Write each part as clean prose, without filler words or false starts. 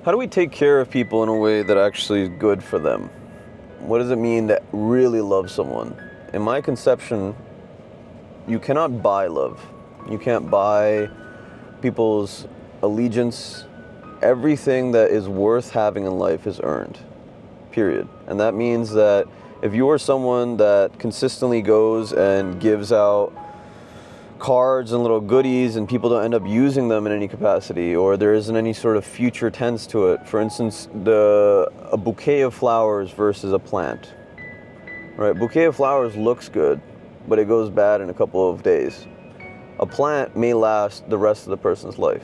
How do we take care of people in a way that actually is good for them? What does it mean to really love someone? In my conception, you cannot buy love. You can't buy people's allegiance. Everything that is worth having in life is earned, period. And that means that if you are someone that consistently goes and gives out cards and little goodies and people don't end up using them in any capacity, or there isn't any sort of future tense to it. For instance, a bouquet of flowers versus a plant. Right? Bouquet of flowers looks good, but it goes bad in a couple of days. A plant may last the rest of the person's life.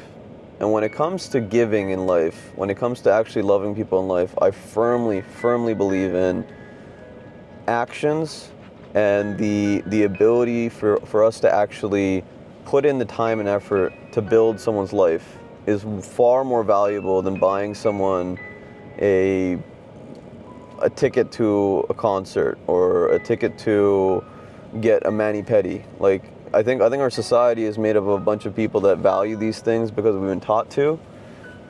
And when it comes to giving in life, when it comes to actually loving people in life, I firmly, firmly believe in actions and the ability for us to actually put in the time and effort to build someone's life is far more valuable than buying someone a ticket to a concert or a ticket to get a mani-pedi. Like, I think our society is made up of a bunch of people that value these things because we've been taught to.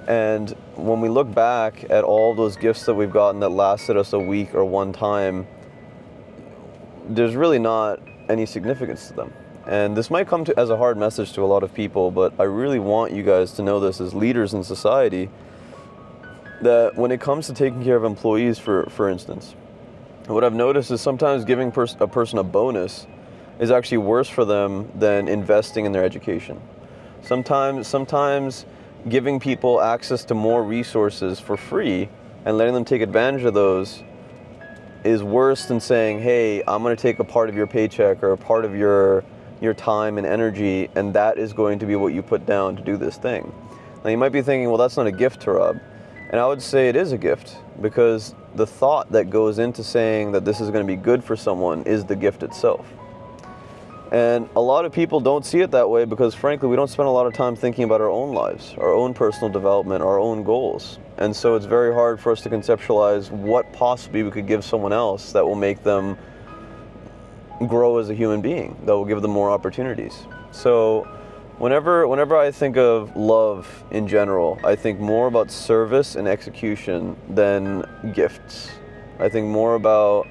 And when we look back at all those gifts that we've gotten that lasted us a week or one time, there's really not any significance to them. And this might come as a hard message to a lot of people, but I really want you guys to know this as leaders in society, that when it comes to taking care of employees, for instance, what I've noticed is sometimes giving a person a bonus is actually worse for them than investing in their education. Sometimes giving people access to more resources for free and letting them take advantage of those is worse than saying, hey, I'm going to take a part of your paycheck or a part of your time and energy, and that is going to be what you put down to do this thing. Now you might be thinking, well, that's not a gift, Tarab. And I would say it is a gift, because the thought that goes into saying that this is going to be good for someone is the gift itself. And a lot of people don't see it that way because, frankly, we don't spend a lot of time thinking about our own lives, our own personal development, our own goals. And so it's very hard for us to conceptualize what possibly we could give someone else that will make them grow as a human being, that will give them more opportunities. So whenever I think of love in general, I think more about service and execution than gifts. I think more about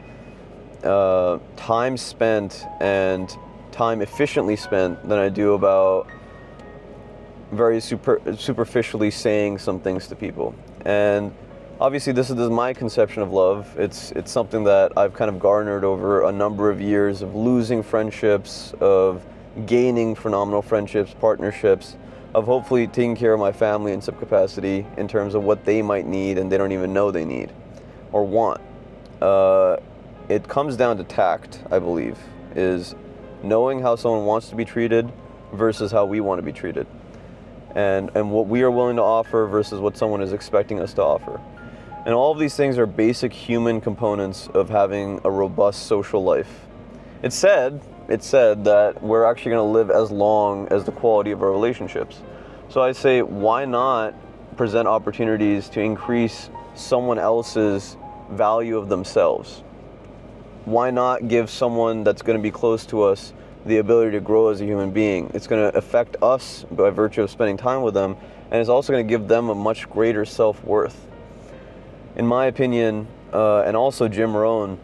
time spent and time efficiently spent than I do about very superficially saying some things to people. And obviously this is my conception of love. It's something that I've kind of garnered over a number of years of losing friendships, of gaining phenomenal friendships, partnerships, of hopefully taking care of my family in some capacity in terms of what they might need and they don't even know they need or want. It comes down to tact, I believe, is knowing how someone wants to be treated versus how we want to be treated. And what we are willing to offer versus what someone is expecting us to offer. And all of these things are basic human components of having a robust social life. It's said that we're actually going to live as long as the quality of our relationships. So I say, why not present opportunities to increase someone else's value of themselves? Why not give someone that's going to be close to us the ability to grow as a human being? It's going to affect us by virtue of spending time with them, and it's also going to give them a much greater self-worth. In my opinion, and also Jim Rohn,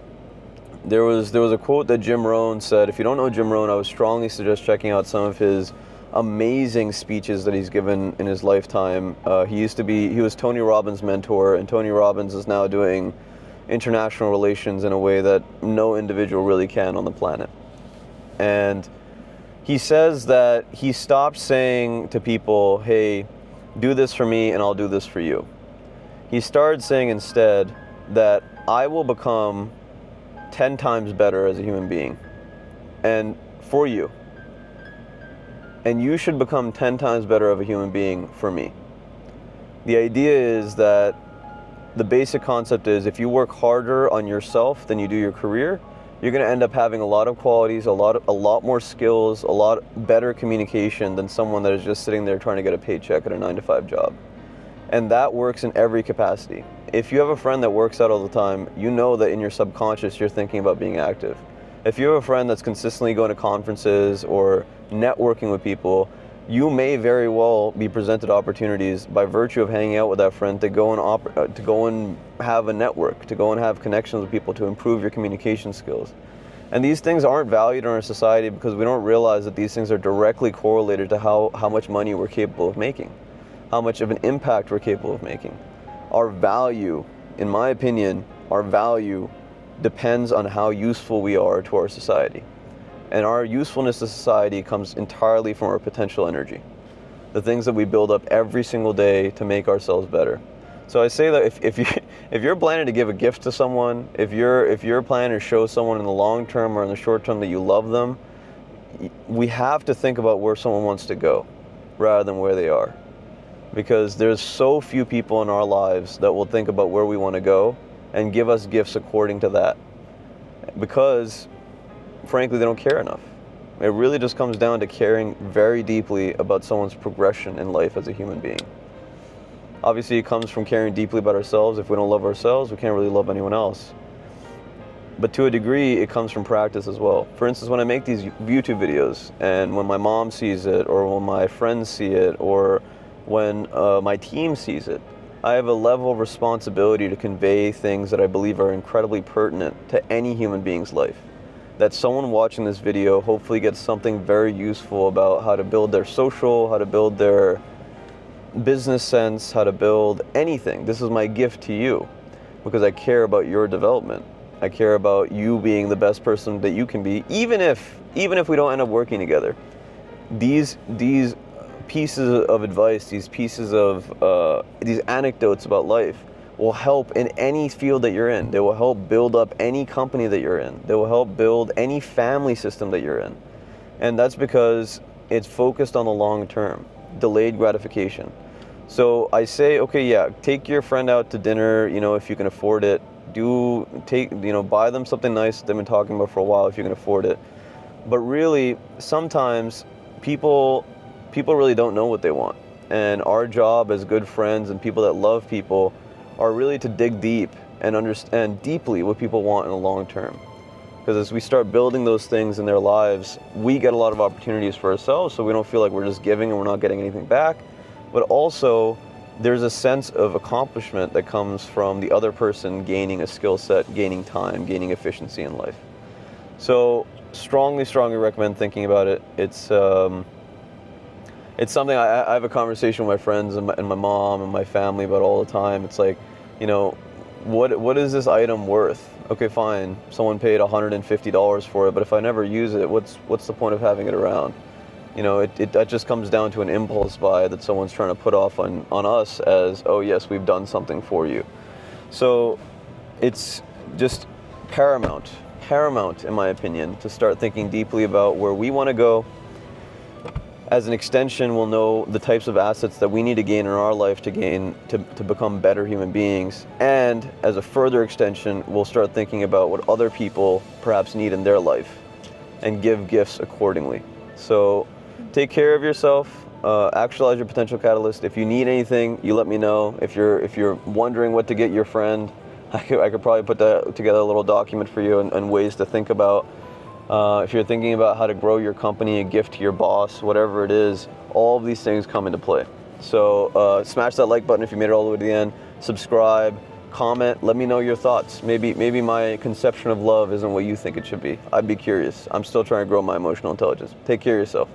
there was a quote that Jim Rohn said. If you don't know Jim Rohn, I would strongly suggest checking out some of his amazing speeches that he's given in his lifetime. He was Tony Robbins' mentor, and Tony Robbins is now doing international relations in a way that no individual really can on the planet. And he says that he stopped saying to people, hey, do this for me and I'll do this for you. He started saying instead that I will become 10 times better as a human being and for you. And you should become 10 times better of a human being for me. The idea is that the basic concept is if you work harder on yourself than you do your career, you're going to end up having a lot of qualities, a lot more skills, a lot better communication than someone that is just sitting there trying to get a paycheck at a 9-to-5 job. And that works in every capacity. If you have a friend that works out all the time, you know that in your subconscious you're thinking about being active. If you have a friend that's consistently going to conferences or networking with people, you may very well be presented opportunities by virtue of hanging out with that friend to go and have a network, to go and have connections with people, to improve your communication skills. And these things aren't valued in our society because we don't realize that these things are directly correlated to how much money we're capable of making, how much of an impact we're capable of making. Our value, in my opinion, our value depends on how useful we are to our society. And our usefulness to society comes entirely from our potential energy, the things that we build up every single day to make ourselves better. So I say that if you're planning to give a gift to someone, if you're planning to show someone in the long term or in the short term that you love them, we have to think about where someone wants to go rather than where they are. Because there's so few people in our lives that will think about where we want to go and give us gifts according to that. Because frankly, they don't care enough. It really just comes down to caring very deeply about someone's progression in life as a human being. Obviously, it comes from caring deeply about ourselves. If we don't love ourselves, we can't really love anyone else. But to a degree, it comes from practice as well. For instance, when I make these YouTube videos, and when my mom sees it, or when my friends see it, or when my team sees it, I have a level of responsibility to convey things that I believe are incredibly pertinent to any human being's life. That someone watching this video hopefully gets something very useful about how to build their social, how to build their business sense, how to build anything. This is my gift to you because I care about your development. I care about you being the best person that you can be, even if we don't end up working together. These pieces of advice, these pieces of these anecdotes about life will help in any field that you're in. They will help build up any company that you're in. They will help build any family system that you're in. And that's because it's focused on the long term, delayed gratification. So I say, okay, yeah, take your friend out to dinner, if you can afford it. Buy them something nice that they've been talking about for a while if you can afford it. But really, sometimes people really don't know what they want. And our job as good friends and people that love people are really to dig deep and understand deeply what people want in the long term. Because as we start building those things in their lives, we get a lot of opportunities for ourselves, so we don't feel like we're just giving and we're not getting anything back. But also, there's a sense of accomplishment that comes from the other person gaining a skill set, gaining time, gaining efficiency in life. So strongly recommend thinking about it. It's something I have a conversation with my friends and my mom and my family about all the time. It's like, what is this item worth? Okay, fine, someone paid $150 for it, but if I never use it, what's the point of having it around? That just comes down to an impulse buy that someone's trying to put off on us as, oh yes, we've done something for you. So it's just paramount in my opinion to start thinking deeply about where we want to go. As an extension, we'll know the types of assets that we need to gain in our life to become better human beings. And as a further extension, we'll start thinking about what other people perhaps need in their life and give gifts accordingly. So take care of yourself, actualize your potential catalyst. If you need anything, you let me know. If you're wondering what to get your friend, I could probably put together a little document for you and ways to think about. If you're thinking about how to grow your company, a gift to your boss, whatever it is, all of these things come into play. So smash that like button if you made it all the way to the end. Subscribe, comment, let me know your thoughts. Maybe my conception of love isn't what you think it should be. I'd be curious. I'm still trying to grow my emotional intelligence. Take care of yourself.